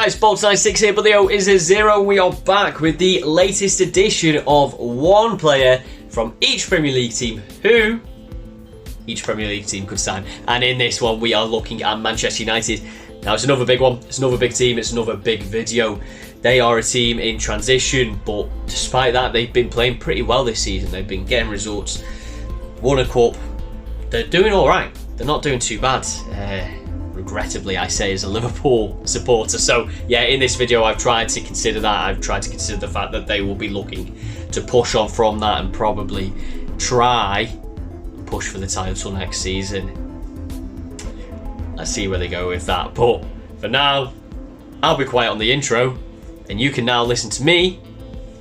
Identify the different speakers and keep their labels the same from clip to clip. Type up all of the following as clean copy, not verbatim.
Speaker 1: guys, Bolt96 here, but the O is a 0. We are back with the latest edition of one player from each Premier League team who each Premier League team could sign. And in this one, we are looking at Manchester United. Now, it's another big one. It's another big team. It's another big video. They are a team in transition, but despite that, they've been playing pretty well this season. They've been getting results. Won a cup. They're doing all right. They're not doing too bad. Regrettably, I say, as a Liverpool supporter. So yeah, in this video I've tried to consider that. I've tried to consider the fact that they will be looking to push on from that and probably try and push for the title next season. Let's see where they go with that, but for now I'll be quiet on the intro and you can now listen to me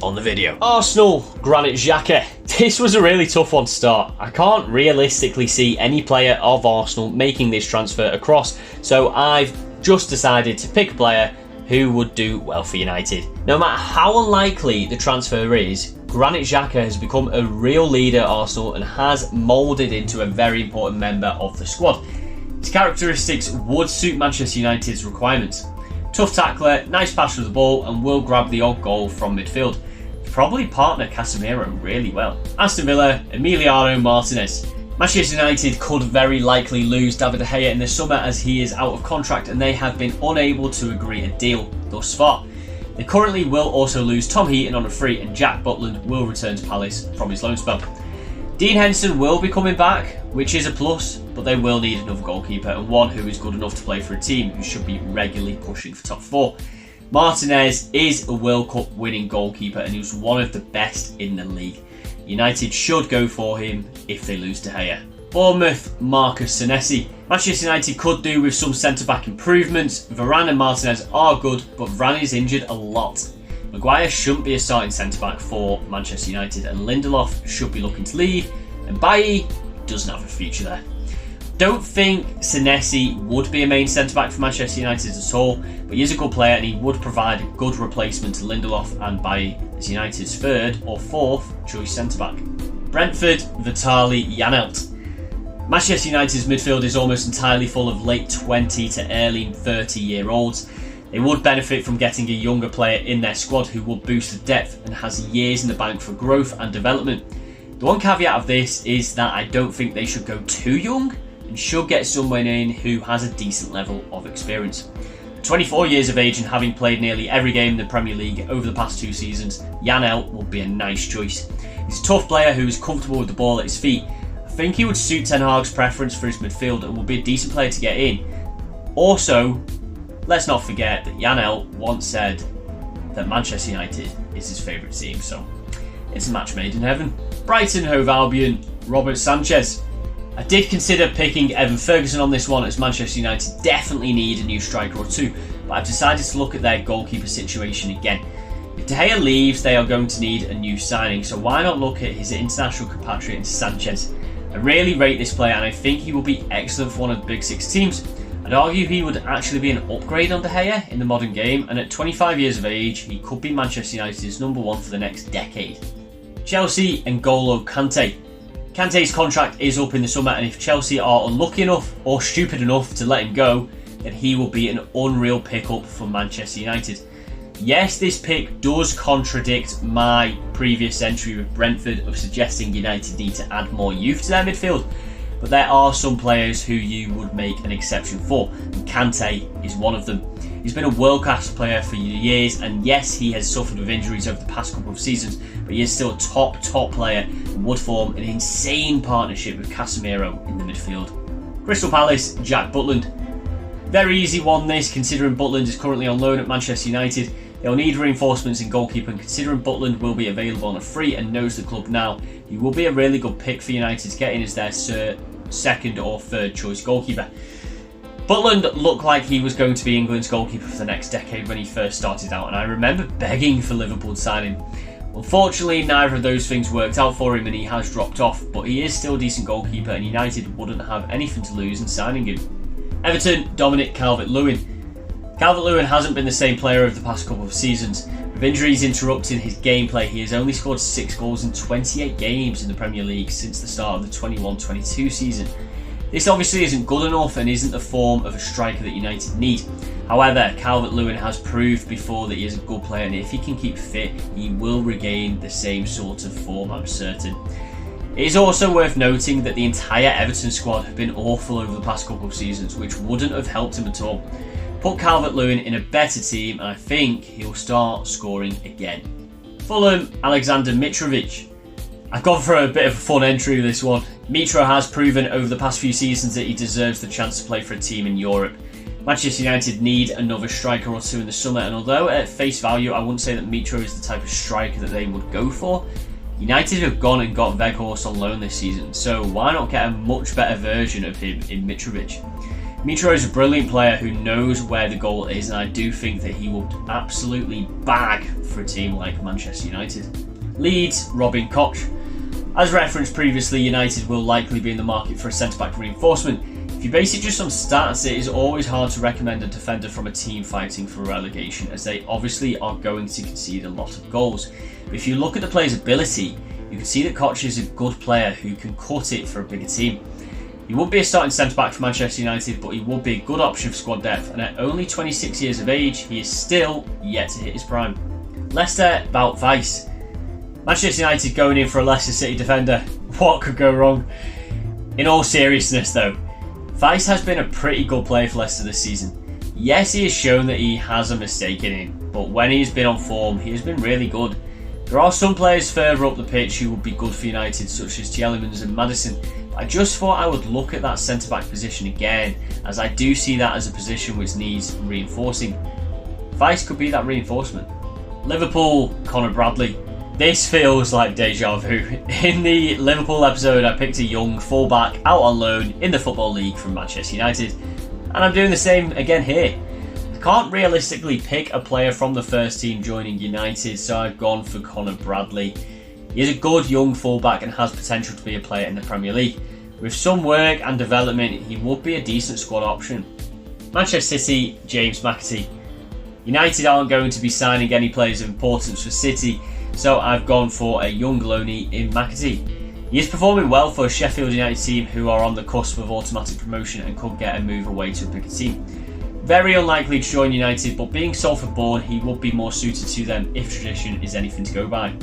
Speaker 1: on the video. Arsenal, Granit Xhaka. This was a really tough one to start. I can't realistically see any player of Arsenal making this transfer across, so I've just decided to pick a player who would do well for United. No matter how unlikely the transfer is, Granit Xhaka has become a real leader at Arsenal and has moulded into a very important member of the squad. His characteristics would suit Manchester United's requirements. Tough tackler, nice pass with the ball, and will grab the odd goal from midfield. Probably partner Casemiro really well. Aston Villa, Emiliano Martinez. Manchester United could very likely lose David De Gea in the summer as he is out of contract and they have been unable to agree a deal thus far. They currently will also lose Tom Heaton on a free and Jack Butland will return to Palace from his loan spell. Dean Henderson will be coming back, which is a plus, but they will need another goalkeeper and one who is good enough to play for a team who should be regularly pushing for top 4. Martinez is a World Cup winning goalkeeper and he was one of the best in the league. United should go for him if they lose De Gea. Bournemouth, Marcus Senesi. Manchester United could do with some centre-back improvements. Varane and Martinez are good, but Varane is injured a lot. Maguire shouldn't be a starting centre-back for Manchester United and Lindelof should be looking to leave and Bailly doesn't have a future there. Don't think Senesi would be a main centre-back for Manchester United at all, but he is a good player and he would provide a good replacement to Lindelof and Bailly as United's third or fourth choice centre-back. Brentford, Vitaly Janelt. Manchester United's midfield is almost entirely full of late 20 to early 30-year-olds. They would benefit from getting a younger player in their squad who will boost the depth and has years in the bank for growth and development. The one caveat of this is that I don't think they should go too young and should get someone in who has a decent level of experience. 24 years of age and having played nearly every game in the Premier League over the past 2 seasons, Janelt will be a nice choice. He's a tough player who is comfortable with the ball at his feet. I think he would suit Ten Hag's preference for his midfield and will be a decent player to get in. Also, let's not forget that Janelt once said that Manchester United is his favourite team, so it's a match made in heaven. Brighton Hove Albion, Robert Sanchez. I did consider picking Evan Ferguson on this one as Manchester United definitely need a new striker or two, but I've decided to look at their goalkeeper situation again. If De Gea leaves, they are going to need a new signing, so why not look at his international compatriot Sanchez? I really rate this player and I think he will be excellent for one of the Big Six teams. I'd argue he would actually be an upgrade on De Gea in the modern game, and at 25 years of age, he could be Manchester United's number 1 for the next decade. Chelsea, N'Golo Kante. Kante's contract is up in the summer and if Chelsea are unlucky enough or stupid enough to let him go, then he will be an unreal pickup for Manchester United. Yes, this pick does contradict my previous entry with Brentford of suggesting United need to add more youth to their midfield, but there are some players who you would make an exception for, and Kante is one of them. He's been a world-class player for years, and yes, he has suffered with injuries over the past couple of seasons, but he is still a top player and would form an insane partnership with Casemiro in the midfield. Crystal Palace, Jack Butland. Very easy one this, considering Butland is currently on loan at Manchester United. They'll need reinforcements in goalkeeper, and considering Butland will be available on a free and knows the club now, he will be a really good pick for United to get in as their second or third choice goalkeeper. Butland looked like he was going to be England's goalkeeper for the next decade when he first started out, and I remember begging for Liverpool to sign him. Unfortunately, neither of those things worked out for him and he has dropped off, but he is still a decent goalkeeper and United wouldn't have anything to lose in signing him. Everton, Dominic Calvert-Lewin. Calvert-Lewin hasn't been the same player over the past couple of seasons. With injuries interrupting his gameplay, he has only scored 6 goals in 28 games in the Premier League since the start of the 21-22 season. This obviously isn't good enough and isn't the form of a striker that United need. However, Calvert-Lewin has proved before that he is a good player, and if he can keep fit, he will regain the same sort of form, I'm certain. It is also worth noting that the entire Everton squad have been awful over the past couple of seasons, which wouldn't have helped him at all. Put Calvert-Lewin in a better team and I think he'll start scoring again. Fulham, Alexander Mitrovic. I've gone for a bit of a fun entry with this one. Mitro has proven over the past few seasons that he deserves the chance to play for a team in Europe. Manchester United need another striker or two in the summer, and although at face value I wouldn't say that Mitro is the type of striker that they would go for, United have gone and got Weghorst on loan this season, so why not get a much better version of him in Mitrovic? Mitro is a brilliant player who knows where the goal is, and I do think that he will absolutely bag for a team like Manchester United. Leeds, Robin Koch. As referenced previously, United will likely be in the market for a centre-back reinforcement. If you base it just on stats, it is always hard to recommend a defender from a team fighting for relegation, as they obviously are going to concede a lot of goals. But if you look at the player's ability, you can see that Koch is a good player who can cut it for a bigger team. He would be a starting centre-back for Manchester United, but he would be a good option for squad depth, and at only 26 years of age, he is still yet to hit his prime. Leicester, Wout Weghorst. Manchester United going in for a Leicester City defender. What could go wrong? In all seriousness though, Weghorst has been a pretty good player for Leicester this season. Yes, he has shown that he has a mistake in him, but when he's been on form, he has been really good. There are some players further up the pitch who would be good for United, such as Tielemans and Maddison. I just thought I would look at that centre-back position again, as I do see that as a position which needs reinforcing. Weghorst could be that reinforcement. Liverpool, Conor Bradley. This feels like deja vu. In the Liverpool episode, I picked a young fullback out on loan in the Football League from Manchester United, and I'm doing the same again here. I can't realistically pick a player from the first team joining United, so I've gone for Conor Bradley. He is a good young fullback and has potential to be a player in the Premier League. With some work and development, he would be a decent squad option. Manchester City, James McAtee. United aren't going to be signing any players of importance for City, so I've gone for a young loanee in McAtee. He is performing well for a Sheffield United team who are on the cusp of automatic promotion and could get a move away to a bigger team. Very unlikely to join United, but being Salford born, he would be more suited to them if tradition is anything to go by.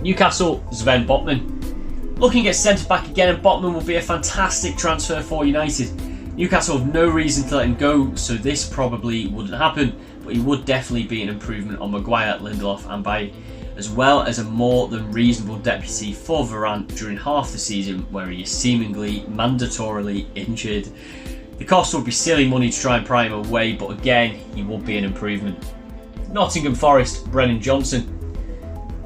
Speaker 1: Newcastle, Sven Botman. Looking at centre-back again, and Botman will be a fantastic transfer for United. Newcastle have no reason to let him go, so this probably wouldn't happen, but he would definitely be an improvement on Maguire, Lindelof and Bailly, as well as a more than reasonable deputy for Varane during half the season where he is seemingly mandatorily injured. The cost would be silly money to try and pry him away, but again, he would be an improvement. Nottingham Forest, Brennan Johnson.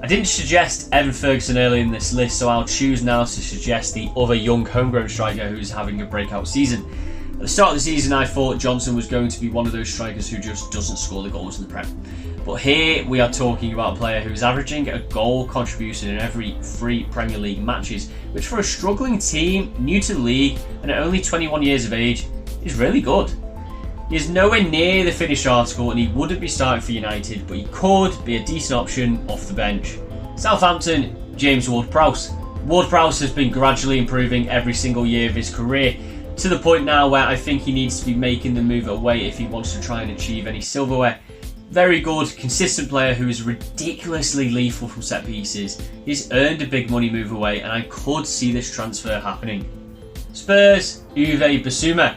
Speaker 1: I didn't suggest Evan Ferguson earlier in this list, so I'll choose now to suggest the other young homegrown striker who's having a breakout season. At the start of the season, I thought Johnson was going to be one of those strikers who just doesn't score the goals in the Prem. But here we are talking about a player who's averaging a goal contribution in every 3 Premier League matches, which for a struggling team, new to the league, and at only 21 years of age, is really good. He is nowhere near the finished article and he wouldn't be starting for United, but he could be a decent option off the bench. Southampton, James Ward-Prowse. Ward-Prowse has been gradually improving every single year of his career, to the point now where I think he needs to be making the move away if he wants to try and achieve any silverware. Very good, consistent player who is ridiculously lethal from set pieces. He's earned a big money move away and I could see this transfer happening. Spurs, Uwe Bissouma.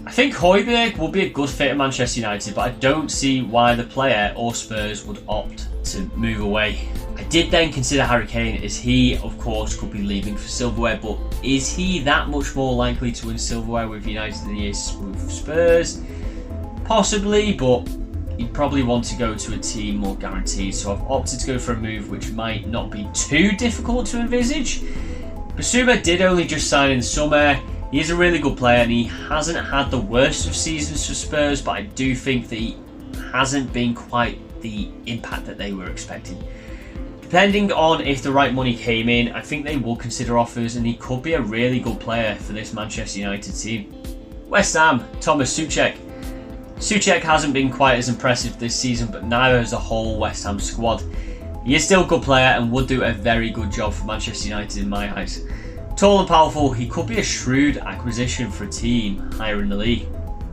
Speaker 1: I think Højbjerg will be a good fit at Manchester United, but I don't see why the player or Spurs would opt to move away. I did then consider Harry Kane, as he of course could be leaving for silverware, but is he that much more likely to win silverware with United than he is with Spurs? Possibly, but he'd probably want to go to a team more guaranteed, so I've opted to go for a move which might not be too difficult to envisage. Bissouma did only just sign in the summer. He is a really good player and he hasn't had the worst of seasons for Spurs, but I do think that he hasn't been quite the impact that they were expecting. Depending on if the right money came in, I think they will consider offers and he could be a really good player for this Manchester United team. West Ham, Thomas Souček. Souček hasn't been quite as impressive this season, but neither has the whole West Ham squad. He is still a good player and would do a very good job for Manchester United in my eyes. Tall and powerful, he could be a shrewd acquisition for a team higher in the league.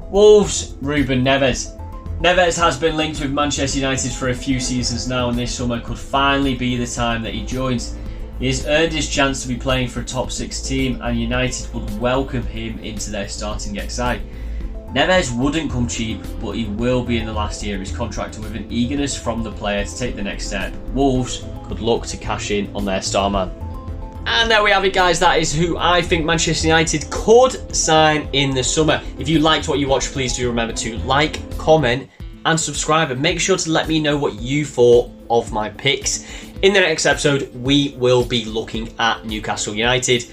Speaker 1: Wolves, Ruben Neves. Neves has been linked with Manchester United for a few seasons now, and this summer could finally be the time that he joins. He has earned his chance to be playing for a top 6 team, and United would welcome him into their starting side. Neves wouldn't come cheap, but he will be in the last year of his contract, and with an eagerness from the player to take the next step, Wolves could look to cash in on their star man. And there we have it, guys. That is who I think Manchester United could sign in the summer. If you liked what you watched, please do remember to like, comment, and subscribe. And make sure to let me know what you thought of my picks. In the next episode, we will be looking at Newcastle United.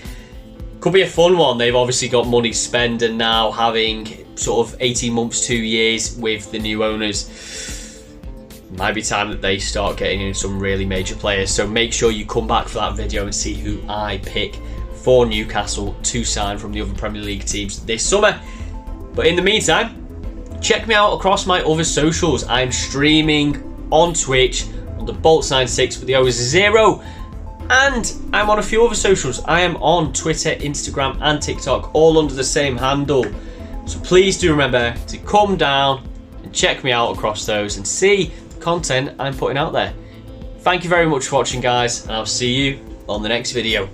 Speaker 1: Could be a fun one. They've obviously got money to spend, and now having sort of 18 months, 2 years with the new owners, might be time that they start getting in some really major players. So make sure you come back for that video and see who I pick for Newcastle to sign from the other Premier League teams this summer. But in the meantime, check me out across my other socials. I'm streaming on Twitch under Bolts96 with the O is 0. And I'm on a few other socials. I am on Twitter, Instagram, and TikTok, all under the same handle. So please do remember to come down and check me out across those and see content I'm putting out there. Thank you very much for watching, guys, and I'll see you on the next video.